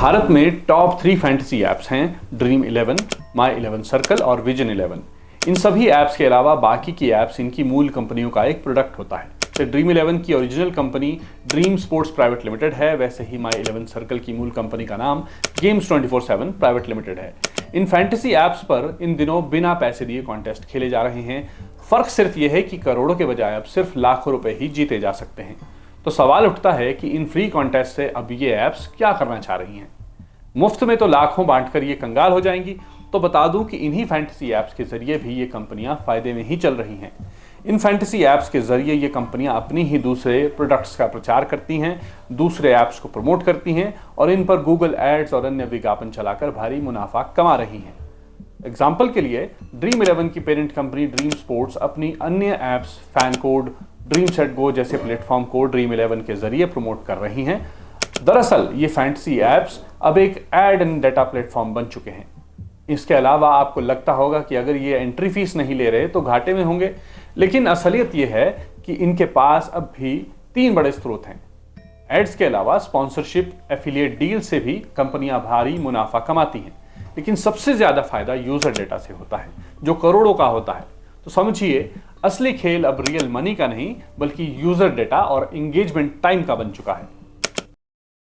भारत में top 3 fantasy apps हैं dream 11, माई 11 circle और विजन 11। इन सभी ऐप्स के अलावा बाकी की ऐप्स इनकी मूल कंपनियों का एक प्रोडक्ट होता है। तो ड्रीम 11 की original company dream sports private limited है, वैसे ही माई 11 सर्कल की मूल कंपनी का नाम गेम्स 24/7 प्राइवेट लिमिटेड है। इन फैंटेसी ऐप्स पर इन दिनों बिना पैसे दिए कॉन्टेस्ट खेले जा रहे हैं। फर्क सिर्फ यह है कि करोड़ों के बजाय अब सिर्फ लाखों रुपए ही जीते जा सकते हैं। तो सवाल उठता है कि इन फ्री कॉन्टेस्ट से अब ये ऐप्स क्या करना चाह रही हैं। मुफ्त में तो लाखों बांटकर ये कंगाल हो जाएंगी। तो बता दूं कि इन्हीं फैंटेसी ऐप्स के जरिए भी ये कंपनियां फायदे में ही चल रही हैं। इन फैंटेसी ऐप्स के जरिए ये कंपनियां अपनी ही दूसरे प्रोडक्ट्स का प्रचार करती हैं, दूसरे ऐप्स को प्रमोट करती हैं और इन पर गूगल एड्स और अन्य विज्ञापन चलाकर भारी मुनाफा कमा रही हैं। एग्जाम्पल के लिए ड्रीम 11 की पेरेंट कंपनी ड्रीम स्पोर्ट्स अपनी अन्य apps fan code, dream set go जैसे प्लेटफॉर्म को ड्रीम 11 के जरिए प्रमोट कर रही हैं। दरअसल ये फैंटेसी ऐप्स अब एक एड एंड डेटा प्लेटफॉर्म बन चुके हैं। इसके अलावा आपको लगता होगा कि अगर ये एंट्री फीस नहीं ले रहे तो घाटे में होंगे, लेकिन असलियत ये है कि इनके पास अब भी 3 बड़े स्रोत हैं। एड्स के अलावा स्पॉन्सरशिप, एफिलिएट डील से भी कंपनियां भारी मुनाफा कमाती हैं, लेकिन सबसे ज्यादा फायदा यूजर डेटा से होता है जो करोड़ों का होता है। तो समझिए, असली खेल अब रियल मनी का नहीं बल्कि यूजर डेटा और एंगेजमेंट टाइम का बन चुका है।